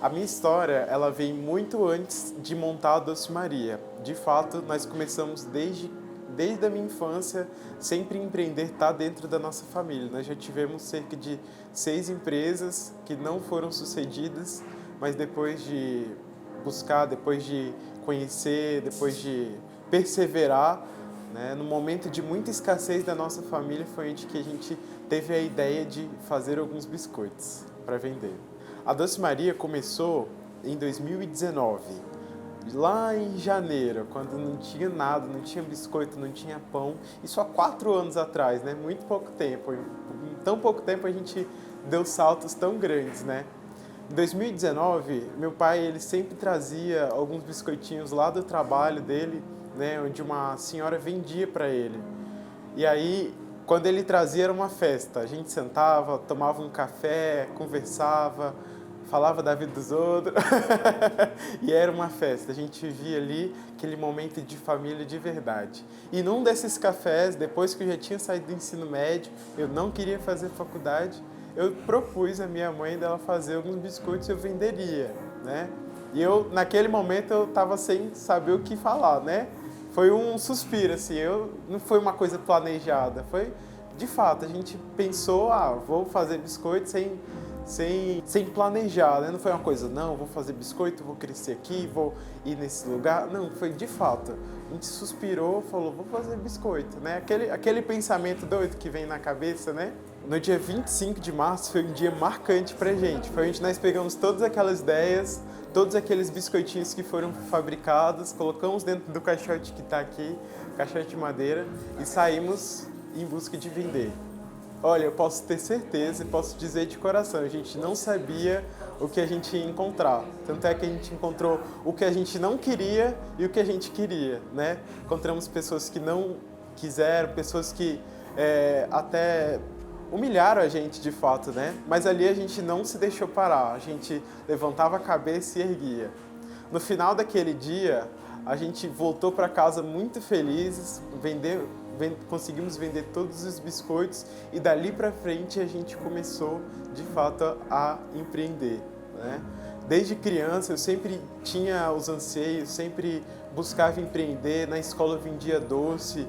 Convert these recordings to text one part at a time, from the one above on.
A minha história, ela vem muito antes de montar a Doce Maria. De fato, nós começamos desde a minha infância, sempre empreender está dentro da nossa família. Nós já tivemos cerca de 6 empresas que não foram sucedidas, mas depois de buscar, depois de conhecer, depois de perseverar, né, no momento de muita escassez da nossa família, foi onde que a gente teve a ideia de fazer alguns biscoitos para vender. A Doce Maria começou em 2019, lá em janeiro, quando não tinha nada, não tinha biscoito, não tinha pão, isso há 4 anos atrás, né? Muito pouco tempo. Em tão pouco tempo a gente deu saltos tão grandes, né? Em 2019, meu pai ele sempre trazia alguns biscoitinhos lá do trabalho dele, né? Onde uma senhora vendia para ele. E aí, quando ele trazia era uma festa. A gente sentava, tomava um café, conversava, falava da vida dos outros. E era uma festa. A gente vivia ali aquele momento de família de verdade. E num desses cafés, depois que eu já tinha saído do ensino médio, eu não queria fazer faculdade, eu propus à minha mãe dela fazer alguns biscoitos e eu venderia, né? E eu, naquele momento, eu estava sem saber o que falar, né? Foi um suspiro, assim, não foi uma coisa planejada, foi, de fato, a gente pensou, vou fazer biscoito sem planejar, né? Não foi uma coisa, não, vou fazer biscoito, vou crescer aqui, vou ir nesse lugar, não, foi de fato. A gente suspirou, falou, vou fazer biscoito, né? Aquele pensamento doido que vem na cabeça, né? No dia 25 de março foi um dia marcante pra gente, foi onde nós pegamos todas aquelas ideias, todos aqueles biscoitinhos que foram fabricados, colocamos dentro do caixote que está aqui, caixote de madeira, e saímos em busca de vender. Olha, eu posso ter certeza e posso dizer de coração, a gente não sabia o que a gente ia encontrar. Tanto é que a gente encontrou o que a gente não queria e o que a gente queria, né? Encontramos pessoas que não quiseram, pessoas que até humilharam a gente de fato, né? Mas ali a gente não se deixou parar, a gente levantava a cabeça e erguia. No final daquele dia, a gente voltou para casa muito felizes, conseguimos vender todos os biscoitos e dali para frente a gente começou de fato a empreender, né? Desde criança eu sempre tinha os anseios, sempre buscava empreender, na escola eu vendia doce,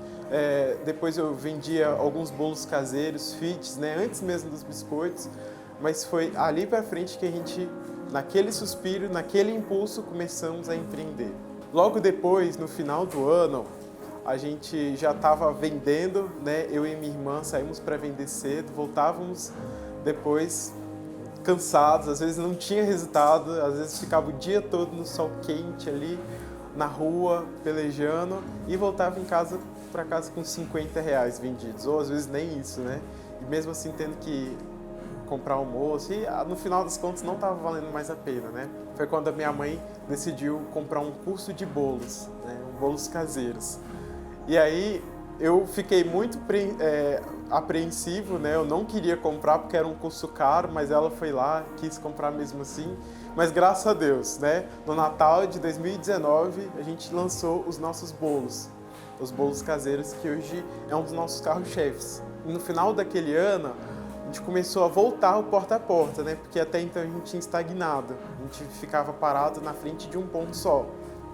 depois eu vendia alguns bolos caseiros, fits, né, antes mesmo dos biscoitos, mas foi ali para frente que a gente, naquele suspiro, naquele impulso, começamos a empreender. Logo depois, no final do ano, a gente já estava vendendo, né, eu e minha irmã saímos para vender cedo, voltávamos depois cansados, às vezes não tinha resultado, às vezes ficava o dia todo no sol quente ali, na rua, pelejando, e voltava para casa com R$ 50 vendidos, ou às vezes nem isso, né? E mesmo assim tendo que comprar almoço, e no final das contas não estava valendo mais a pena, né? Foi quando a minha mãe decidiu comprar um curso de bolos, né? Bolos caseiros. E aí eu fiquei muito apreensivo, né? Eu não queria comprar porque era um curso caro, mas ela foi lá, quis comprar mesmo assim. Mas graças a Deus, né? No Natal de 2019, a gente lançou os nossos bolos, os bolos caseiros, que hoje é um dos nossos carros-chefes. E no final daquele ano, a gente começou a voltar o porta a porta, né? Porque até então a gente tinha estagnado, a gente ficava parado na frente de um ponto só,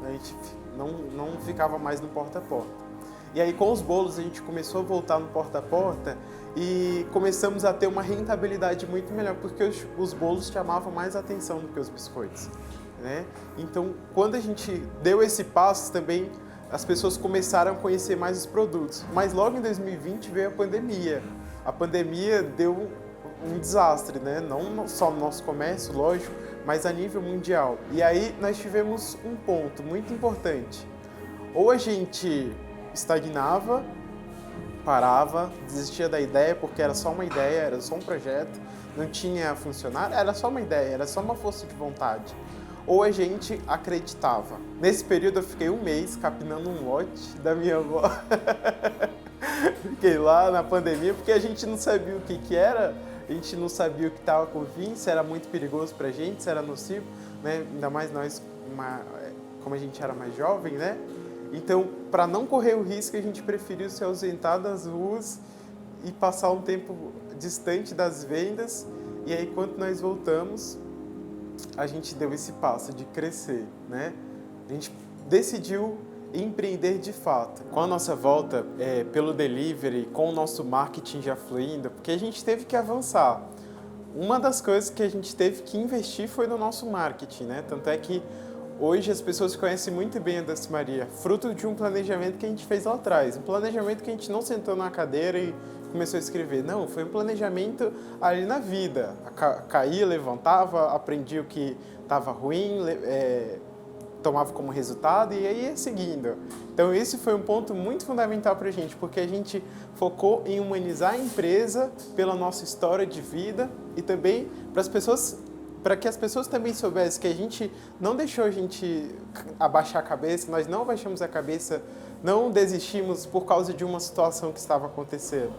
né? A gente não ficava mais no porta a porta. E aí com os bolos a gente começou a voltar no porta a porta e começamos a ter uma rentabilidade muito melhor, porque os bolos chamavam mais atenção do que os biscoitos, né? Então, quando a gente deu esse passo também, as pessoas começaram a conhecer mais os produtos. Mas logo em 2020 veio a pandemia. A pandemia deu um desastre, né? Não só no nosso comércio, lógico, mas a nível mundial. E aí nós tivemos um ponto muito importante. Ou a gente estagnava, parava, desistia da ideia porque era só uma ideia, era só um projeto, não tinha funcionário, era só uma ideia, era só uma força de vontade. Ou a gente acreditava. Nesse período eu fiquei 1 mês capinando um lote da minha avó. Fiquei lá na pandemia porque a gente não sabia o que era, a gente não sabia o que estava por vir, se era muito perigoso pra gente, se era nocivo, né? Ainda mais nós, como a gente era mais jovem, né? Então, para não correr o risco, a gente preferiu se ausentar das ruas e passar um tempo distante das vendas. E aí, quando nós voltamos, a gente deu esse passo de crescer, né? A gente decidiu empreender de fato. Com a nossa volta pelo delivery, com o nosso marketing já fluindo, porque a gente teve que avançar. Uma das coisas que a gente teve que investir foi no nosso marketing, né? Tanto é que hoje as pessoas conhecem muito bem a Doce Maria, fruto de um planejamento que a gente fez lá atrás. Um planejamento que a gente não sentou na cadeira e começou a escrever. Não, foi um planejamento ali na vida. Caía, levantava, aprendia o que estava ruim, tomava como resultado e aí ia seguindo. Então esse foi um ponto muito fundamental para a gente, porque a gente focou em humanizar a empresa pela nossa história de vida e também para que as pessoas também soubessem que a gente não deixou a gente abaixar a cabeça, nós não abaixamos a cabeça, não desistimos por causa de uma situação que estava acontecendo.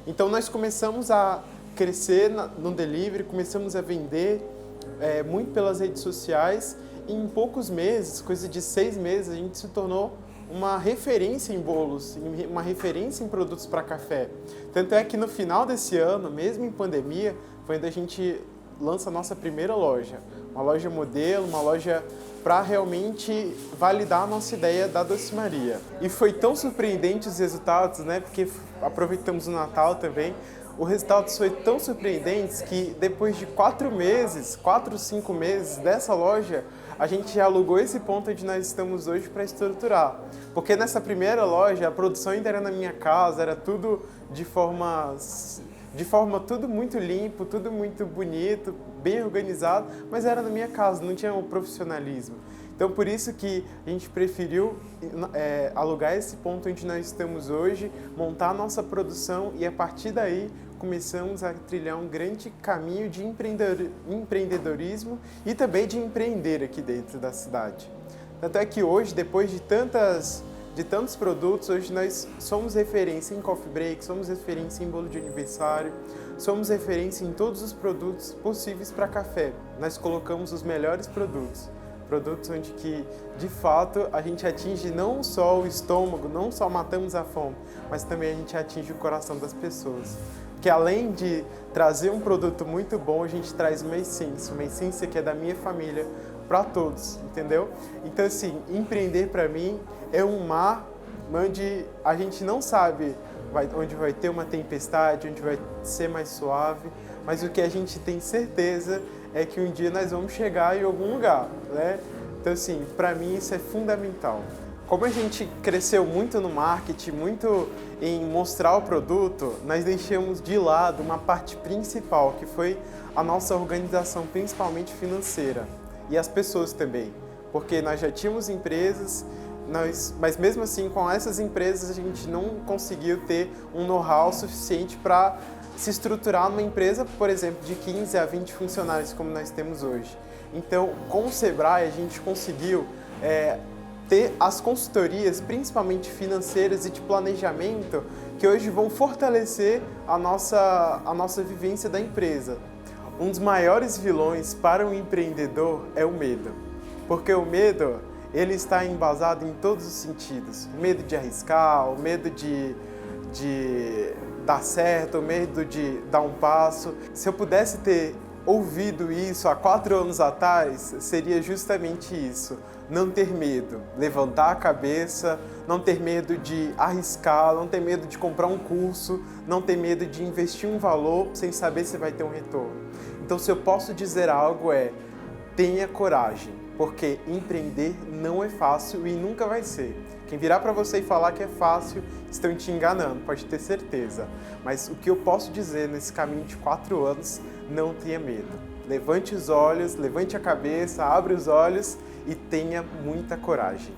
Então nós começamos a crescer no delivery, começamos a vender muito pelas redes sociais. Em poucos meses, coisa de 6 meses, a gente se tornou uma referência em bolos, uma referência em produtos para café. Tanto é que no final desse ano, mesmo em pandemia, foi quando a gente lança a nossa primeira loja. Uma loja modelo, uma loja para realmente validar a nossa ideia da Doce Maria. E foi tão surpreendente os resultados, né? Porque aproveitamos o Natal também. O resultado foi tão surpreendente que depois de 4 meses, 4, 5 meses dessa loja, a gente já alugou esse ponto onde nós estamos hoje para estruturar. Porque nessa primeira loja, a produção ainda era na minha casa, era tudo de forma tudo muito limpo, tudo muito bonito, bem organizado, mas era na minha casa, não tinha o profissionalismo. Então, por isso que a gente preferiu alugar esse ponto onde nós estamos hoje, montar a nossa produção e, a partir daí, começamos a trilhar um grande caminho de empreendedorismo e também de empreender aqui dentro da cidade. Tanto é que hoje, depois de tantos produtos, hoje nós somos referência em coffee break, somos referência em bolo de aniversário, somos referência em todos os produtos possíveis para café. Nós colocamos os melhores produtos onde que, de fato, a gente atinge não só o estômago, não só matamos a fome, mas também a gente atinge o coração das pessoas. Porque além de trazer um produto muito bom, a gente traz uma essência que é da minha família, para todos, entendeu? Então, assim, empreender para mim é um mar onde a gente não sabe onde vai ter uma tempestade, onde vai ser mais suave, mas o que a gente tem certeza é que um dia nós vamos chegar em algum lugar, né? Então, assim, para mim isso é fundamental. Como a gente cresceu muito no marketing, muito em mostrar o produto, nós deixamos de lado uma parte principal, que foi a nossa organização, principalmente financeira, e as pessoas também, porque nós já tínhamos empresas, mas mesmo assim, com essas empresas, a gente não conseguiu ter um know-how suficiente para se estruturar numa empresa, por exemplo, de 15 a 20 funcionários, como nós temos hoje. Então, com o Sebrae, a gente conseguiu ter as consultorias, principalmente financeiras e de planejamento, que hoje vão fortalecer a nossa vivência da empresa. Um dos maiores vilões para um empreendedor é o medo, porque o medo ele está embasado em todos os sentidos. O medo de arriscar, o medo de dar certo, o medo de dar um passo. Se eu pudesse ter ouvido isso há 4 anos atrás, seria justamente isso. Não ter medo, levantar a cabeça, não ter medo de arriscar, não ter medo de comprar um curso, não ter medo de investir um valor sem saber se vai ter um retorno. Então, se eu posso dizer algo tenha coragem, porque empreender não é fácil e nunca vai ser. Quem virar para você e falar que é fácil, estão te enganando, pode ter certeza. Mas o que eu posso dizer nesse caminho de 4 anos, não tenha medo. Levante os olhos, levante a cabeça, abre os olhos e tenha muita coragem.